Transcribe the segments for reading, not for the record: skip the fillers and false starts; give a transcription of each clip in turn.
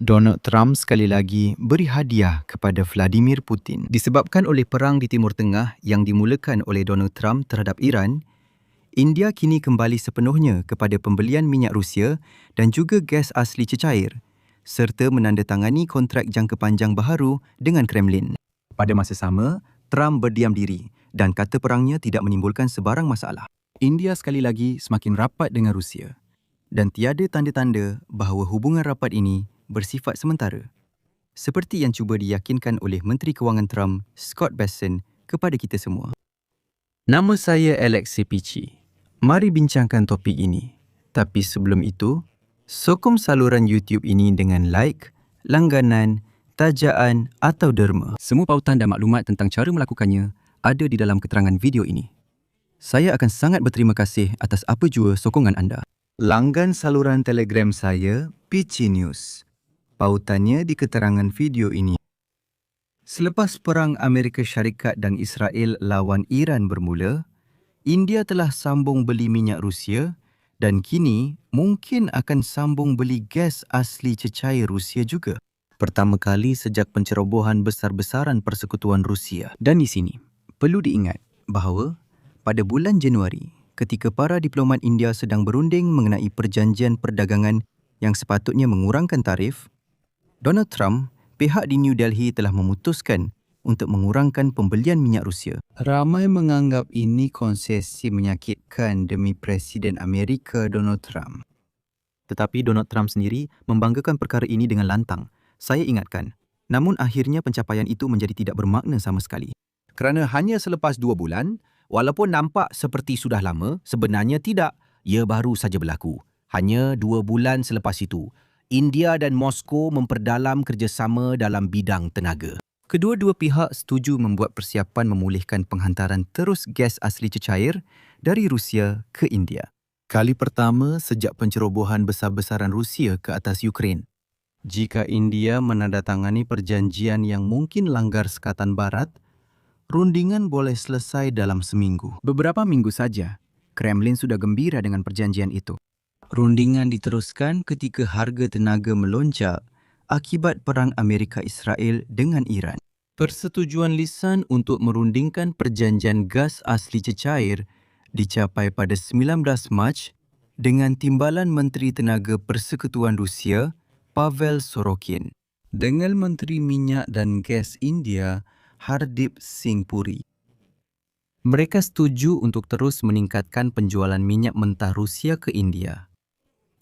Donald Trump sekali lagi beri hadiah kepada Vladimir Putin. Disebabkan oleh perang di Timur Tengah yang dimulakan oleh Donald Trump terhadap Iran, India kini kembali sepenuhnya kepada pembelian minyak Rusia dan juga gas asli cecair serta menandatangani kontrak jangka panjang baharu dengan Kremlin. Pada masa sama, Trump berdiam diri dan kata perangnya tidak menimbulkan sebarang masalah. India sekali lagi semakin rapat dengan Rusia dan tiada tanda-tanda bahawa hubungan rapat ini bersifat sementara, seperti yang cuba diyakinkan oleh Menteri Kewangan Trump, Scott Bessent, kepada kita semua. Nama saya Alex Sepici. Mari bincangkan topik ini. Tapi sebelum itu, sokong saluran YouTube ini dengan like, langganan, tajaan atau derma. Semua pautan dan maklumat tentang cara melakukannya ada di dalam keterangan video ini. Saya akan sangat berterima kasih atas apa jua sokongan anda. Langgan saluran Telegram saya, Pici News. Pautannya di keterangan video ini. Selepas perang Amerika Syarikat dan Israel lawan Iran bermula, India telah sambung beli minyak Rusia dan kini mungkin akan sambung beli gas asli cecair Rusia juga. Pertama kali sejak pencerobohan besar-besaran Persekutuan Rusia. Dan di sini, perlu diingat bahawa pada bulan Januari, ketika para diplomat India sedang berunding mengenai perjanjian perdagangan yang sepatutnya mengurangkan tarif, Donald Trump, pihak di New Delhi telah memutuskan untuk mengurangkan pembelian minyak Rusia. Ramai menganggap ini konsesi menyakitkan demi Presiden Amerika Donald Trump. Tetapi Donald Trump sendiri membanggakan perkara ini dengan lantang. Saya ingatkan, namun akhirnya pencapaian itu menjadi tidak bermakna sama sekali. Kerana hanya selepas 2 bulan, walaupun nampak seperti sudah lama, sebenarnya tidak. Ia baru saja berlaku. Hanya 2 bulan selepas itu, India dan Moskow memperdalam kerjasama dalam bidang tenaga. Kedua-dua pihak setuju membuat persiapan memulihkan penghantaran terus gas asli cecair dari Rusia ke India. Kali pertama sejak pencerobohan besar-besaran Rusia ke atas Ukraine. Jika India menandatangani perjanjian yang mungkin langgar Sekatan Barat, rundingan boleh selesai dalam seminggu. Beberapa minggu saja, Kremlin sudah gembira dengan perjanjian itu. Rundingan diteruskan ketika harga tenaga melonjak akibat perang Amerika-Israel dengan Iran. Persetujuan lisan untuk merundingkan perjanjian gas asli cecair dicapai pada 19 Mac dengan timbalan Menteri Tenaga Persekutuan Rusia, Pavel Sorokin, dengan Menteri Minyak dan Gas India, Hardeep Singh Puri. Mereka setuju untuk terus meningkatkan penjualan minyak mentah Rusia ke India,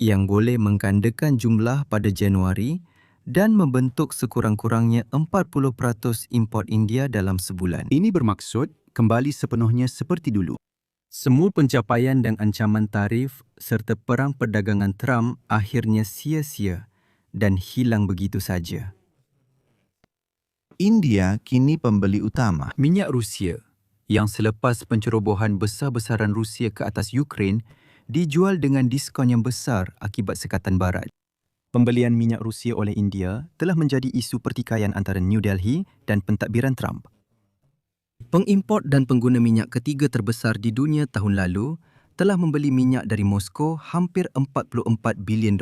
yang boleh menggandakan jumlah pada Januari dan membentuk sekurang-kurangnya 40% import India dalam sebulan. Ini bermaksud kembali sepenuhnya seperti dulu. Semua pencapaian dan ancaman tarif serta perang perdagangan Trump akhirnya sia-sia dan hilang begitu saja. India kini pembeli utama. Minyak Rusia yang selepas pencerobohan besar-besaran Rusia ke atas Ukraine dijual dengan diskon yang besar akibat Sekatan Barat. Pembelian minyak Rusia oleh India telah menjadi isu pertikaian antara New Delhi dan pentadbiran Trump. Pengimport dan pengguna minyak ketiga terbesar di dunia tahun lalu telah membeli minyak dari Moskow hampir $44 bilion,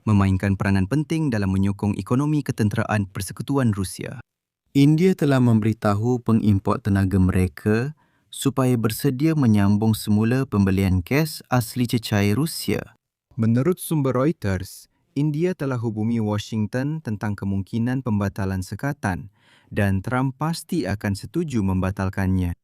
memainkan peranan penting dalam menyokong ekonomi ketenteraan Persekutuan Rusia. India telah memberitahu pengimport tenaga mereka supaya bersedia menyambung semula pembelian gas asli cecair Rusia. Menurut sumber Reuters, India telah hubungi Washington tentang kemungkinan pembatalan sekatan dan Trump pasti akan setuju membatalkannya.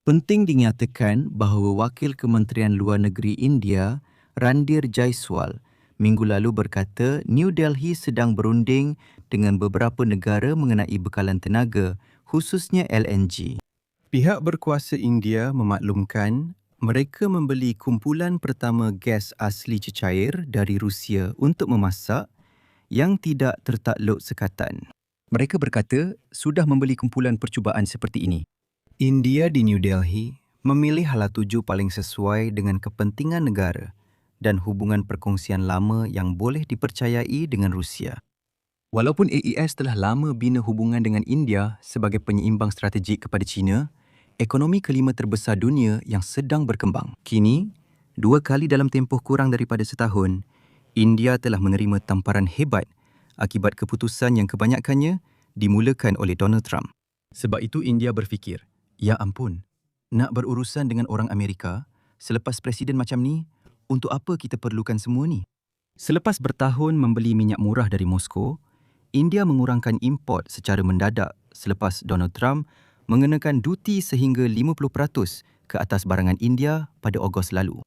Penting dinyatakan bahawa Wakil Kementerian Luar Negeri India, Randir Jaiswal, minggu lalu berkata New Delhi sedang berunding dengan beberapa negara mengenai bekalan tenaga, khususnya LNG. Pihak berkuasa India memaklumkan mereka membeli kumpulan pertama gas asli cecair dari Rusia untuk memasak yang tidak tertakluk sekatan. Mereka berkata sudah membeli kumpulan percubaan seperti ini. India di New Delhi memilih hala tuju paling sesuai dengan kepentingan negara dan hubungan perkongsian lama yang boleh dipercayai dengan Rusia. Walaupun AES telah lama bina hubungan dengan India sebagai penyeimbang strategik kepada China, ekonomi kelima terbesar dunia yang sedang berkembang. Kini, 2 kali dalam tempoh kurang daripada setahun, India telah menerima tamparan hebat akibat keputusan yang kebanyakannya dimulakan oleh Donald Trump. Sebab itu India berfikir, ya ampun, nak berurusan dengan orang Amerika selepas presiden macam ni, untuk apa kita perlukan semua ni? Selepas bertahun membeli minyak murah dari Moskow, India mengurangkan import secara mendadak selepas Donald Trump mengenakan duti sehingga 50% ke atas barangan India pada Ogos lalu.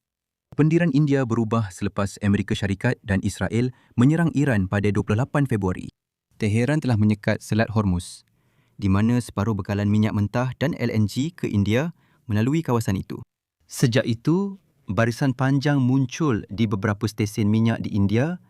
Pendiran India berubah selepas Amerika Syarikat dan Israel menyerang Iran pada 28 Februari. Teheran telah menyekat Selat Hormuz, di mana separuh bekalan minyak mentah dan LNG ke India melalui kawasan itu. Sejak itu, barisan panjang muncul di beberapa stesen minyak di India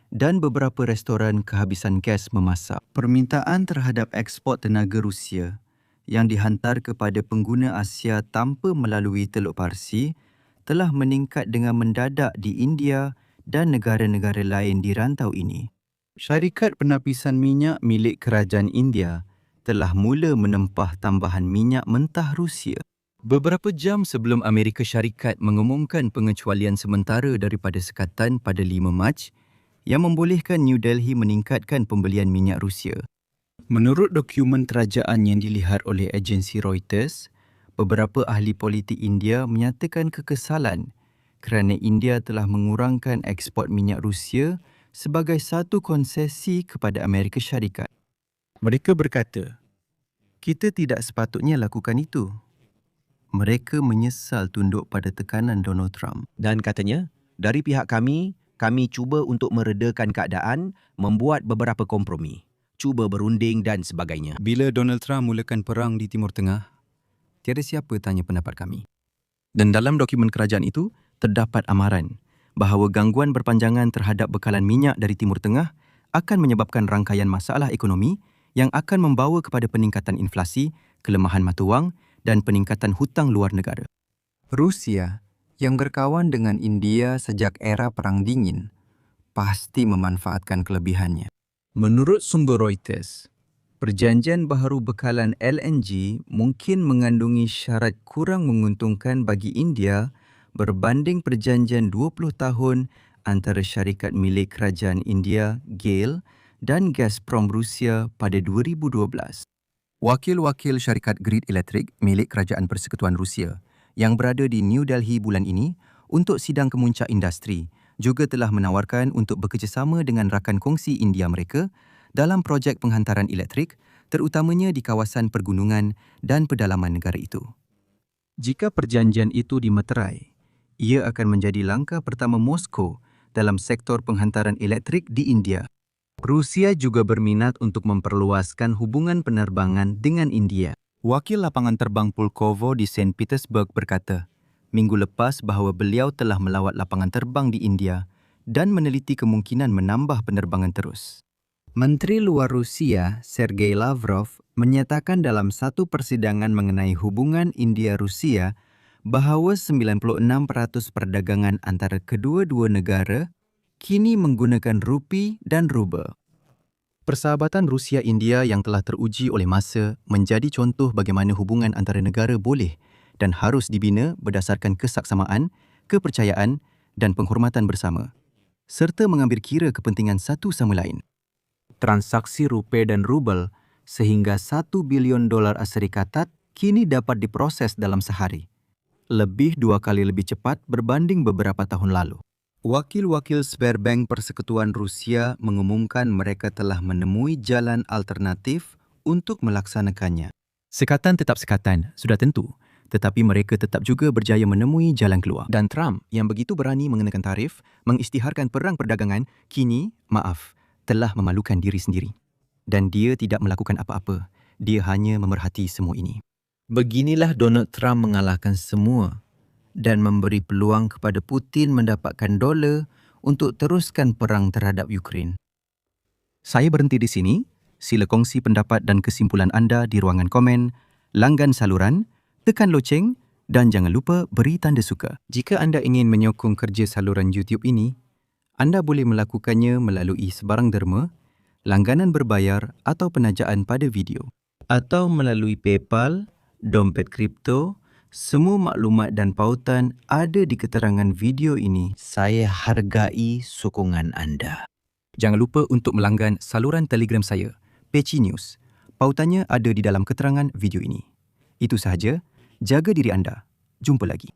dan beberapa restoran kehabisan gas memasak. Permintaan terhadap ekspor tenaga Rusia yang dihantar kepada pengguna Asia tanpa melalui Teluk Parsi telah meningkat dengan mendadak di India dan negara-negara lain di rantau ini. Syarikat penapisan minyak milik kerajaan India telah mula menempah tambahan minyak mentah Rusia. Beberapa jam sebelum Amerika Syarikat mengumumkan pengecualian sementara daripada sekatan pada 5 Mac yang membolehkan New Delhi meningkatkan pembelian minyak Rusia. Menurut dokumen kerajaan yang dilihat oleh agensi Reuters, beberapa ahli politik India menyatakan kekesalan kerana India telah mengurangkan ekspor minyak Rusia sebagai satu konsesi kepada Amerika Syarikat. Mereka berkata, kita tidak sepatutnya lakukan itu. Mereka menyesal tunduk pada tekanan Donald Trump. Dan katanya, dari pihak kami cuba untuk meredakan keadaan, membuat beberapa kompromi, cuba berunding dan sebagainya. Bila Donald Trump mulakan perang di Timur Tengah, tiada siapa tanya pendapat kami. Dan dalam dokumen kerajaan itu, terdapat amaran bahawa gangguan berpanjangan terhadap bekalan minyak dari Timur Tengah akan menyebabkan rangkaian masalah ekonomi yang akan membawa kepada peningkatan inflasi, kelemahan mata wang dan peningkatan hutang luar negara. Rusia yang berkawan dengan India sejak era Perang Dingin pasti memanfaatkan kelebihannya. Menurut sumber Reuters, perjanjian baharu bekalan LNG mungkin mengandungi syarat kurang menguntungkan bagi India berbanding perjanjian 20 tahun antara syarikat milik kerajaan India, GAIL, dan Gazprom Rusia pada 2012. Wakil-wakil syarikat Grid Elektrik milik Kerajaan Persekutuan Rusia yang berada di New Delhi bulan ini untuk sidang kemuncak industri juga telah menawarkan untuk bekerjasama dengan rakan kongsi India mereka dalam projek penghantaran elektrik, terutamanya di kawasan pergunungan dan pedalaman negara itu. Jika perjanjian itu dimeterai, ia akan menjadi langkah pertama Moskow dalam sektor penghantaran elektrik di India. Rusia juga berminat untuk memperluaskan hubungan penerbangan dengan India. Wakil lapangan terbang Pulkovo di St. Petersburg berkata, minggu lepas bahawa beliau telah melawat lapangan terbang di India dan meneliti kemungkinan menambah penerbangan terus. Menteri Luar Rusia, Sergei Lavrov, menyatakan dalam satu persidangan mengenai hubungan India-Rusia bahawa 96% perdagangan antara kedua-dua negara kini menggunakan rupi dan rubel. Persahabatan Rusia-India yang telah teruji oleh masa menjadi contoh bagaimana hubungan antara negara boleh dan harus dibina berdasarkan kesaksamaan, kepercayaan dan penghormatan bersama, serta mengambil kira kepentingan satu sama lain. Transaksi rupiah dan rubel sehingga $1 bilion Amerika kini dapat diproses dalam sehari, lebih 2 kali lebih cepat berbanding beberapa tahun lalu. Wakil-wakil Sberbank Persekutuan Rusia mengumumkan mereka telah menemui jalan alternatif untuk melaksanakannya. Sekatan tetap sekatan, sudah tentu, tetapi mereka tetap juga berjaya menemui jalan keluar. Dan Trump yang begitu berani mengenakan tarif, mengisytiharkan perang perdagangan, kini, telah memalukan diri sendiri. Dan dia tidak melakukan apa-apa. Dia hanya memerhati semua ini. Beginilah Donald Trump mengalahkan semua dan memberi peluang kepada Putin mendapatkan dolar untuk teruskan perang terhadap Ukraine. Saya berhenti di sini. Sila kongsi pendapat dan kesimpulan anda di ruangan komen, langgan saluran, tekan loceng dan jangan lupa beri tanda suka. Jika anda ingin menyokong kerja saluran YouTube ini, anda boleh melakukannya melalui sebarang derma, langganan berbayar atau penajaan pada video, atau melalui PayPal, dompet kripto, Semua maklumat dan pautan ada di keterangan video ini. Saya hargai sokongan anda. Jangan lupa untuk melanggan saluran Telegram saya, Peci News. Pautannya ada di dalam keterangan video ini. Itu sahaja. Jaga diri anda. Jumpa lagi.